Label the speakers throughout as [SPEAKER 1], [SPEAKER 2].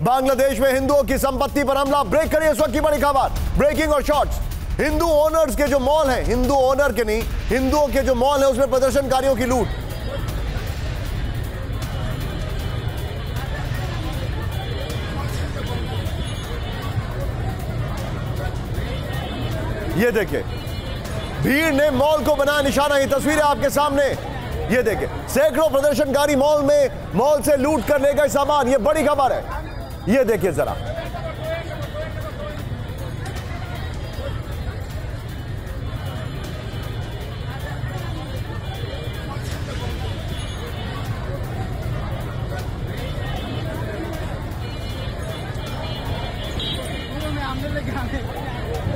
[SPEAKER 1] बांग्लादेश में हिंदुओं की संपत्ति पर हमला। ब्रेक करिए इस वक्त की बड़ी खबर, ब्रेकिंग और शॉर्ट्स। हिंदू ओनर्स के जो मॉल हैं, हिंदू ओनर के नहीं, हिंदुओं के जो मॉल हैं उसमें प्रदर्शनकारियों की लूट। ये देखिए, भीड़ ने मॉल को बनाया निशाना। ये तस्वीरें आपके सामने, ये देखिए, सैकड़ों प्रदर्शनकारी मॉल से लूट कर ले गए सामान। ये बड़ी खबर है, ये देखिए जरा।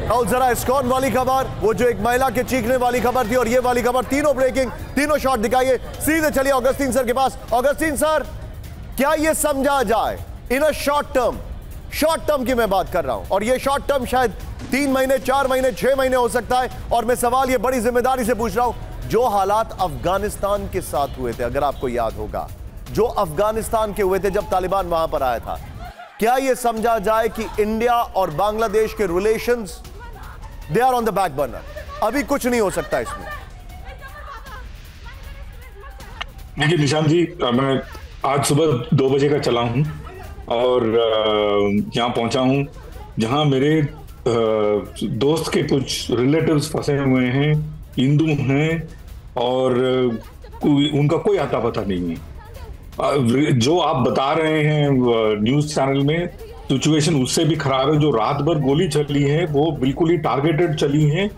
[SPEAKER 1] और जरा इस्कॉन वाली खबर, वो जो एक महिला के चीखने वाली खबर थी, और ये वाली खबर, तीनों ब्रेकिंग, तीनों शॉट दिखाइए। सीधे चलिए ऑगस्टीन सर के पास। ऑगस्टीन सर, क्या ये समझा जाए इन अ शॉर्ट टर्म की मैं बात कर रहा हूं, और ये शॉर्ट टर्म शायद 3 महीने, 4 महीने, 6 महीने हो सकता है। और मैं सवाल ये बड़ी जिम्मेदारी से पूछ रहा हूं, जो हालात अफगानिस्तान के साथ हुए थे, अगर आपको याद होगा, जो अफगानिस्तान के हुए थे जब तालिबान वहां पर आया था, क्या यह समझा जाए कि इंडिया और बांग्लादेश के relations they are on the back burner? अभी कुछ नहीं हो सकता इसमें।
[SPEAKER 2] देखिए निशांत जी, मैं आज सुबह 2 बजे का चला हूं और यहां पहुंचा हूं जहां मेरे दोस्त के कुछ रिलेटिव्स फंसे हुए हैं, हिंदू हैं, और उनका कोई आता पता नहीं है। जो आप बता रहे हैं न्यूज चैनल में, सिचुएशन उससे भी खराब है। जो रात भर गोली चली है वो बिल्कुल ही टारगेटेड चली है,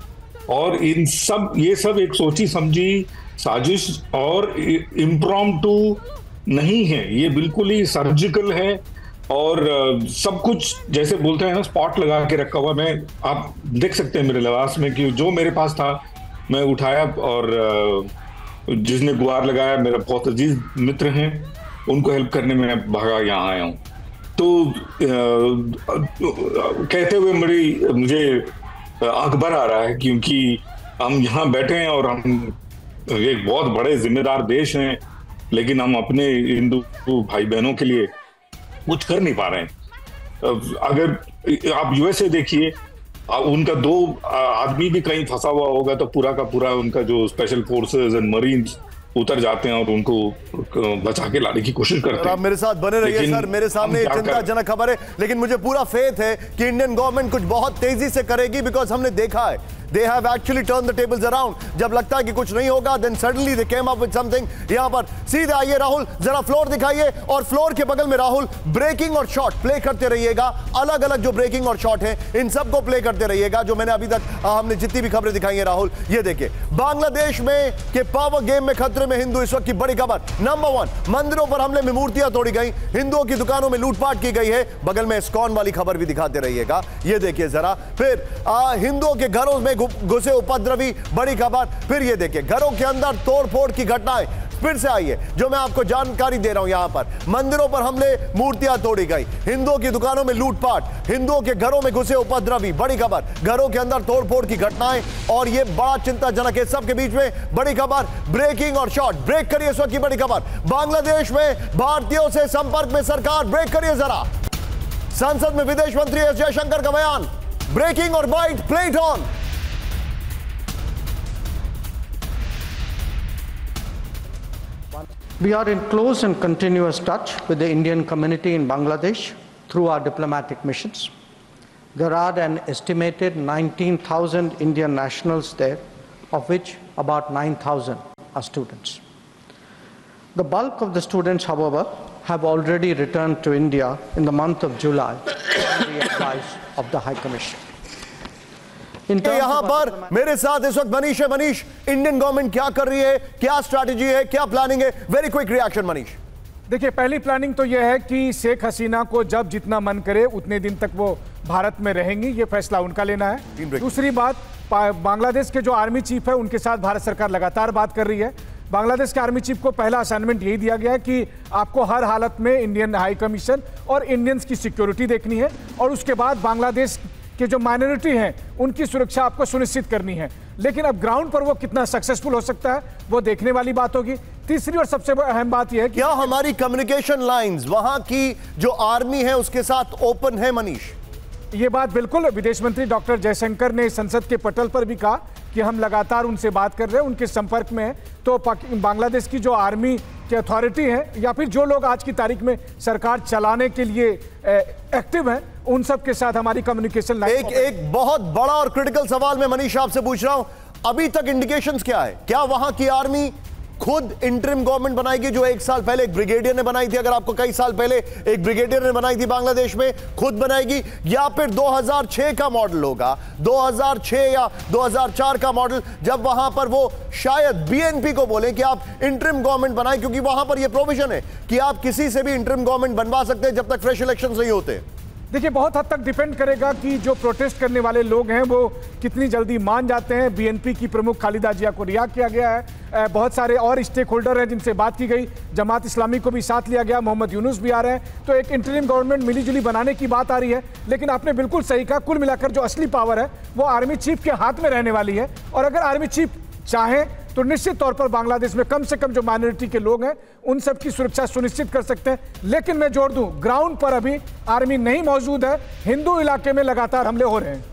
[SPEAKER 2] और ये सब एक सोची समझी साजिश और इम्प्रॉम्प्टू नहीं है, ये बिल्कुल ही सर्जिकल है। और सब कुछ जैसे बोलते हैं ना, स्पॉट लगा के रखा हुआ। आप देख सकते हैं मेरे लिबास में कि जो मेरे पास था मैं उठाया, और जिसने गुहार लगाया मेरा बहुत अजीज मित्र हैं, उनको हेल्प करने में मैं भागा यहाँ आया हूँ। तो कहते हुए मुझे अकबर आ रहा है, क्योंकि हम यहाँ बैठे हैं और हम एक बहुत बड़े जिम्मेदार देश हैं, लेकिन हम अपने हिंदू भाई बहनों के लिए कुछ कर नहीं पा रहे हैं। अगर आप यूएसए देखिए, उनका 2 आदमी भी कहीं फंसा हुआ होगा तो पूरा का पूरा उनका जो स्पेशल फोर्सेस एंड मरीन्स उतर जाते हैं और उनको बचा के लाने की कोशिश करते हैं।
[SPEAKER 1] आप मेरे साथ बने रहिए सर, मेरे सामने चिंताजनक खबर है, लेकिन मुझे पूरा फेथ है कि इंडियन गवर्नमेंट कुछ बहुत तेजी से करेगी, बिकॉज हमने देखा है they have actually turned the tables around। जब लगता है कि कुछ नहीं होगा, then suddenly they came up with something। यहां पर सीधे आइए राहुल, जरा फ्लोर दिखाइए, और फ्लोर के बगल में राहुल ब्रेकिंग और शॉट प्ले करते रहिएगा। अलग अलग जो ब्रेकिंग और शॉट है, इन सबको प्ले करते रहिएगा, जो मैंने अभी तक हमने जितनी भी खबरें दिखाई है राहुल। ये देखिए, बांग्लादेश में के पावर गेम में खतरे में हिंदू, इस वक्त की बड़ी खबर। नंबर 1, मंदिरों पर हमले में मूर्तियां तोड़ी गई, हिंदुओं की दुकानों में लूटपाट की गई है। बगल में इस्कॉन वाली खबर भी दिखाते रहिएगा। ये देखिए जरा, फिर हिंदुओं के घरों में घुसे उपद्रवी, बड़ी खबर। फिर ये देखिए, घरों के अंदर तोड़फोड़ की घटनाएं। फिर से आइए, जो मैं आपको जानकारी दे रहा हूं, यहां पर मंदिरों पर हमले, मूर्तियां तोड़ी गई, हिंदुओं की दुकानों में लूटपाट, हिंदुओं के घरों में घुसे उपद्रवी, बड़ी खबर, घरों के अंदर तोड़फोड़ की घटनाएं, और ये बड़ा चिंताजनक है। सबके बीच में बड़ी खबर, ब्रेकिंग और शॉर्ट। ब्रेक करिए इस वक्त की बड़ी खबर, बांग्लादेश में भारतीयों से संपर्क में सरकार। ब्रेक करिए जरा, संसद में विदेश मंत्री एस जयशंकर का बयान। ब्रेकिंग और bite, play it on.
[SPEAKER 3] We are in close and continuous touch with the Indian community in Bangladesh through our diplomatic missions. There are an estimated 19,000 Indian nationals there, of which about 9,000 are students. The bulk of the students, however, have already returned to India in the month of July on the advice of the High Commission.
[SPEAKER 1] यहां पर मेरे साथ इस वक्त मनीष है। Manish, Indian government क्या कर रही है, क्या स्ट्रैटेजी है, क्या प्लानिंग है? Very quick reaction Manish.
[SPEAKER 4] देखिए, पहली प्लानिंग तो यह है कि शेख हसीना को जब जितना मन करे उतने दिन तक वो भारत में रहेंगी, ये फैसला उनका लेना है। दूसरी बात, बांग्लादेश के जो आर्मी चीफ है उनके साथ भारत सरकार लगातार बात कर रही है। बांग्लादेश के आर्मी चीफ को पहला असाइनमेंट यही दिया गया है कि आपको हर हालत में इंडियन हाई कमीशन और इंडियंस की सिक्योरिटी देखनी है, और उसके बाद बांग्लादेश कि जो माइनॉरिटी हैं उनकी सुरक्षा आपको सुनिश्चित करनी है। लेकिन अब ग्राउंड पर वो कितना सक्सेसफुल हो सकता है वो देखने वाली बात होगी। तीसरी और सबसे अहम बात यह है कि
[SPEAKER 1] क्या हमारी कम्युनिकेशन लाइंस वहां की जो आर्मी है उसके साथ ओपन है? मनीष,
[SPEAKER 4] ये बात बिल्कुल विदेश मंत्री डॉक्टर जयशंकर ने संसद के पटल पर भी कहा कि हम लगातार उनसे बात कर रहे हैं, उनके संपर्क में हैं। तो बांग्लादेश की जो आर्मी की अथॉरिटी है या फिर जो लोग आज की तारीख में सरकार चलाने के लिए एक्टिव हैं, उन सब के साथ हमारी कम्युनिकेशन लाइन।
[SPEAKER 1] एक बहुत बड़ा और क्रिटिकल सवाल मैं मनीष आपसे पूछ रहा हूं, अभी तक इंडिकेशंस क्या है? क्या वहां की आर्मी खुद इंटरिम गवर्नमेंट बनाएगी, जो 1 साल पहले एक ब्रिगेडियर ने बनाई थी, अगर आपको कई साल पहले एक ब्रिगेडियर ने बनाई थी बांग्लादेश में, खुद बनाएगी, या फिर 2006 का मॉडल होगा, 2006 या 2004 का मॉडल, जब वहां पर वो शायद बीएनपी को बोले कि आप इंटरिम गवर्नमेंट बनाएं, क्योंकि वहां पर ये प्रोविजन है कि आप किसी से भी इंटरिम गवर्नमेंट बनवा सकते हैं जब तक फ्रेश इलेक्शंस नहीं होते।
[SPEAKER 4] देखिए, बहुत हद तक डिपेंड करेगा कि जो प्रोटेस्ट करने वाले लोग हैं वो कितनी जल्दी मान जाते हैं। बीएनपी की प्रमुख खालिदा जिया को रिहा किया गया है, बहुत सारे और स्टेक होल्डर हैं जिनसे बात की गई, जमात इस्लामी को भी साथ लिया गया, मोहम्मद यूनुस भी आ रहे हैं, तो एक इंटरिम गवर्नमेंट मिलीजुली बनाने की बात आ रही है। लेकिन आपने बिल्कुल सही कहा, कुल मिलाकर जो असली पावर है वो आर्मी चीफ के हाथ में रहने वाली है। और अगर आर्मी चीफ चाहे तो निश्चित तौर पर बांग्लादेश में कम से कम जो माइनॉरिटी के लोग हैं उन सब की सुरक्षा सुनिश्चित कर सकते हैं। लेकिन मैं जोड़ दूं, ग्राउंड पर अभी आर्मी नहीं मौजूद है, हिंदू इलाके में लगातार हमले हो रहे हैं।